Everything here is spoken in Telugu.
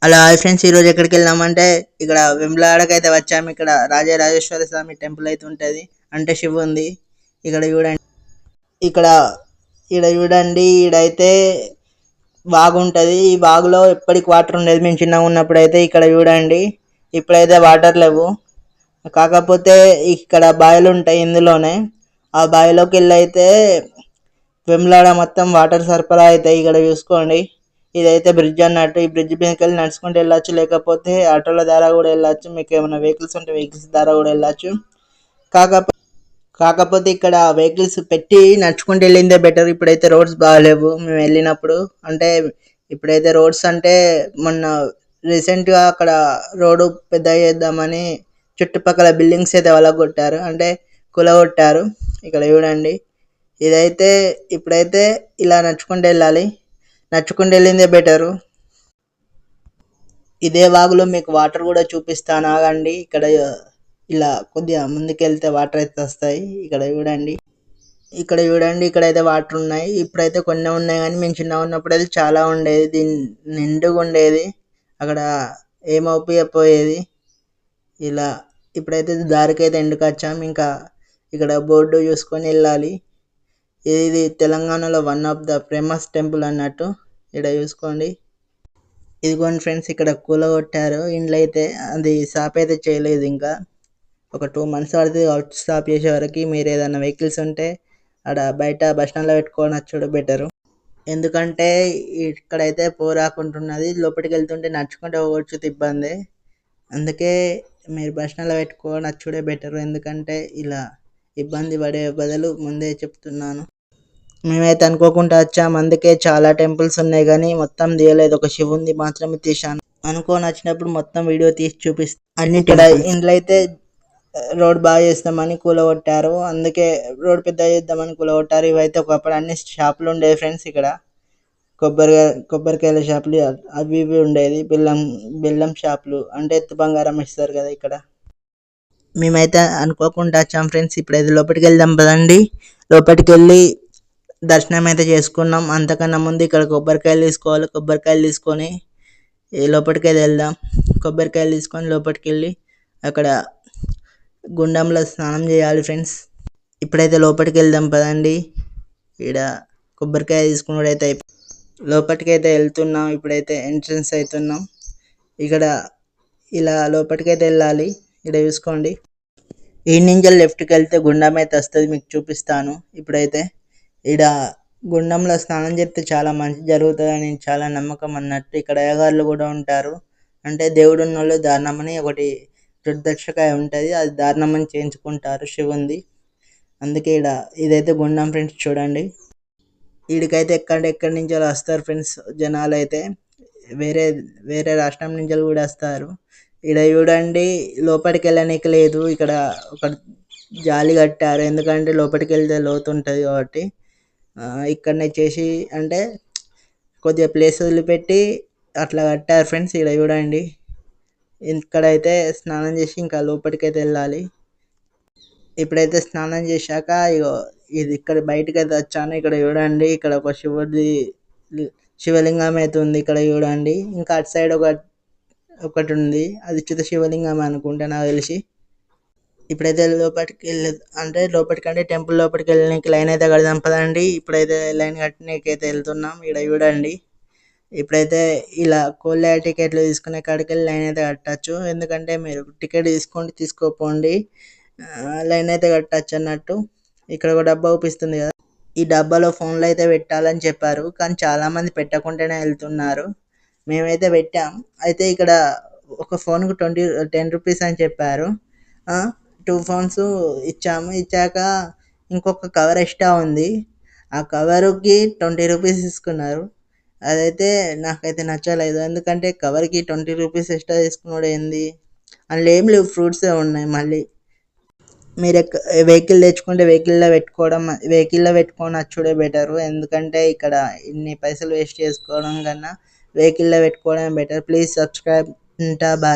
అలా హాయ్ ఫ్రెండ్స్, ఈరోజు ఎక్కడికి వెళ్ళామంటే ఇక్కడ వెమ్లాడకైతే వచ్చాము. ఇక్కడ రాజరాజేశ్వర స్వామి టెంపుల్ అయితే ఉంటుంది, అంటే శివ ఉంది. ఇక్కడ చూడండి, ఇక్కడ ఇక్కడ చూడండి, ఈడైతే బాగుంటది. ఈ బాగులో ఎప్పటికి వాటర్ ఉండేది. మేము చిన్నగా ఉన్నప్పుడు అయితే ఇక్కడ చూడండి, ఇప్పుడైతే వాటర్ లేవు. కాకపోతే ఇక్కడ బావిలు ఉంటాయి ఇందులోనే. ఆ బావిలోకి వెళ్ళి అయితే వెమ్లాడ మొత్తం వాటర్ సరఫరా అవుతాయి. ఇక్కడ చూసుకోండి, ఇదైతే బ్రిడ్జ్ అన్నట్టు. ఈ బ్రిడ్జ్ మీదకి వెళ్ళి నడుచుకుంటూ వెళ్ళొచ్చు, లేకపోతే ఆటోల ద్వారా కూడా వెళ్ళొచ్చు. మీకు ఏమైనా వెహికల్స్ ఉంటే వెహికల్స్ ద్వారా కూడా వెళ్ళొచ్చు. కాకపోతే కాకపోతే ఇక్కడ వెహికల్స్ పెట్టి నడుచుకుంటూ వెళ్ళిందే బెటర్. ఇప్పుడైతే రోడ్స్ బాగాలేవు మేము వెళ్ళినప్పుడు. అంటే ఇప్పుడైతే రోడ్స్ అంటే మొన్న రీసెంట్గా అక్కడ రోడ్డు పెద్ద చేద్దామని చుట్టుపక్కల బిల్డింగ్స్ అయితే కొట్టారు, అంటే కూలగొట్టారు. ఇక్కడ చూడండి, ఇదైతే ఇప్పుడైతే ఇలా నడుచుకుంటూ వెళ్ళాలి. నడుచుకుంటూ వెళ్ళిందే బెటరు. ఇదే వాగులో మీకు వాటర్ కూడా చూపిస్తాను, ఆగండి. ఇక్కడ ఇలా కొద్దిగా ముందుకెళ్తే వాటర్ అయితే వస్తాయి. ఇక్కడ చూడండి, ఇక్కడైతే వాటర్ ఉన్నాయి. ఇప్పుడైతే కొన్ని ఉన్నాయి, కానీ మేము చిన్నగా ఉన్నప్పుడు అయితే చాలా ఉండేది. దీని నిండుగా ఉండేది. అక్కడ ఏమవుపోయేది ఇలా. ఇప్పుడైతే దారికైతే ఎండుకు వచ్చాం. ఇంకా ఇక్కడ బోర్డు చూసుకొని వెళ్ళాలి. ఇది తెలంగాణలో one of the famous temple అన్నట్టు. ఇక్కడ చూసుకోండి, ఇదిగోండి ఫ్రెండ్స్, ఇక్కడ కూలగొట్టారు ఇండ్లు అయితే. అది షాప్ అయితే చేయలేదు ఇంకా. ఒక 2 months పడుతుంది అవుట్ స్టాప్ చేసే వరకు. మీరు ఏదైనా వెహికల్స్ ఉంటే అక్కడ బయట బస్ స్టాండ్లో పెట్టుకొని వచ్చుడు బెటరు. ఎందుకంటే ఇక్కడైతే పోరాకుంటున్నది, లోపలికి వెళ్తుంటే నడుచుకుంటే పోవచ్చు ఇబ్బంది. అందుకే మీరు బస్ స్టాండ్లో పెట్టుకొని వచ్చుడే బెటరు. ఎందుకంటే ఇలా ఇబ్బంది పడే బదులు ముందే చెప్తున్నాను. మేమైతే అనుకోకుండా వచ్చాము, అందుకే చాలా టెంపుల్స్ ఉన్నాయి కానీ మొత్తం తీయలేదు. ఒక శివుంది మాత్రమే తీశాను. అనుకోని వచ్చినప్పుడు మొత్తం వీడియో తీసి చూపిస్తాను. అన్నిటి ఇంట్లో అయితే రోడ్ బాగా చేస్తామని కూలగొట్టారు, అందుకే రోడ్ పెద్ద చేద్దామని కూలగొట్టారు. ఇవైతే ఒకప్పుడు అన్ని షాపులు ఉండేవి ఫ్రెండ్స్. ఇక్కడ కొబ్బరికాయల షాపులు అవి ఇవి ఉండేది. బెల్లం షాపులు, అంటే ఎత్తు బంగారం ఇస్తారు కదా ఇక్కడ. మేమైతే అనుకోకుండా వచ్చాం ఫ్రెండ్స్. ఇప్పుడైతే లోపలికి వెళ్దాం పదండి. లోపలికి వెళ్ళి దర్శనం అయితే చేసుకున్నాం. అంతకన్నా ముందు ఇక్కడ కొబ్బరికాయలు తీసుకోవాలి. కొబ్బరికాయలు తీసుకొని లోపలికి అయితే వెళ్దాం. కొబ్బరికాయలు తీసుకొని లోపలికి వెళ్ళి అక్కడ గుండంలో స్నానం చేయాలి ఫ్రెండ్స్. ఇప్పుడైతే లోపలికి వెళ్దాం పదండి. ఇక్కడ కొబ్బరికాయ తీసుకున్నట్టయితే లోపలికి అయితే వెళ్తున్నాం. ఇప్పుడైతే ఎంట్రన్స్ అవుతున్నాం. ఇక్కడ ఇలా లోపలికి అయితే వెళ్ళాలి. ఇక్కడ చూసుకోండి, ఈ నుంచి లెఫ్ట్కి వెళ్తే గుండం అయితే వస్తుంది, మీకు చూపిస్తాను. ఇప్పుడైతే ఇక్కడ గుండంలో స్నానం చేస్తే చాలా మంచి జరుగుతుందని చాలా నమ్మకం అన్నట్టు. ఇక్కడ అయ్యగారులు కూడా ఉంటారు, అంటే దేవుడు ఉన్న వాళ్ళు దారుణమని ఒకటి రుద్రాక్షకాయ ఉంటుంది, అది దారుణమని చేయించుకుంటారు శివుంది. అందుకే ఇదైతే గుండం ఫ్రెండ్స్. చూడండి, వీడికైతే ఎక్కడి నుంచో వస్తారు ఫ్రెండ్స్ జనాలు అయితే. వేరే వేరే రాష్ట్రం నుంచి కూడా వస్తారు. ఇక్కడ చూడండి, లోపలికి వెళ్ళనీకి లేదు. ఇక్కడ ఒక జాలి కట్టారు, ఎందుకంటే లోపలికి వెళ్తే లోతు ఉంటుంది కాబట్టి. ఇక్కడనే చేసి, అంటే కొద్దిగా ప్లేస్ వదిలిపెట్టి అట్లా కట్టారు ఫ్రెండ్స్. ఇక్కడ చూడండి, ఇక్కడైతే స్నానం చేసి ఇంకా లోపలికి అయితే వెళ్ళాలి. ఇప్పుడైతే స్నానం చేశాక ఇది ఇక్కడ బయటకు అయితే వచ్చాను. ఇక్కడ చూడండి, ఇక్కడ ఒక శివలింగం అయితే ఉంది. ఇక్కడ చూడండి, ఇంకా అటు సైడ్ ఒకటి ఉంది, అది చిత్త శివలింగం అనుకుంటా నాకు తెలిసి. ఇప్పుడైతే లోపలికంటే టెంపుల్ లోపలికి వెళ్ళడానికి లైన్ అయితే కడదాం పదండి. ఇప్పుడైతే లైన్ కట్టడానికి అయితే వెళ్తున్నాం. ఇక్కడ చూడండి, ఇప్పుడైతే ఇలా కోళ్ళ టికెట్లు తీసుకునే కాడికి వెళ్ళి లైన్ అయితే కట్టచ్చు. ఎందుకంటే మీరు టికెట్ తీసుకోపోండి, లైన్ అయితే కట్టచ్చు అన్నట్టు. ఇక్కడ ఒక డబ్బా చూపిస్తుంది కదా, ఈ డబ్బాలో ఫోన్లు అయితే పెట్టాలని చెప్పారు, కానీ చాలామంది పెట్టకుండానే వెళ్తున్నారు. మేమైతే పెట్టాం. అయితే ఇక్కడ ఒక ఫోన్కు 10 రూపీస్ అని చెప్పారు. 2 phones ఇచ్చాము. ఇచ్చాక ఇంకొక కవర్ ఎక్స్ట్రా ఉంది, ఆ కవర్కి 20 రూపీస్ తీసుకున్నారు. అదైతే నాకైతే నచ్చలేదు, ఎందుకంటే కవర్కి 20 రూపీస్ ఎక్స్ట్రా తీసుకున్నాడు ఏంది. అందులో ఏం లేవు, ఫ్రూట్సే ఉన్నాయి. మళ్ళీ మీరు వెహికల్ తెచ్చుకుంటే వెహికల్లో పెట్టుకొని వచ్చుడే బెటరు. ఎందుకంటే ఇక్కడ ఇన్ని పైసలు వేస్ట్ చేసుకోవడం కన్నా వెహికల్లో పెట్టుకోవడం బెటర్. Please subscribe. ఉంటా, బాయ్.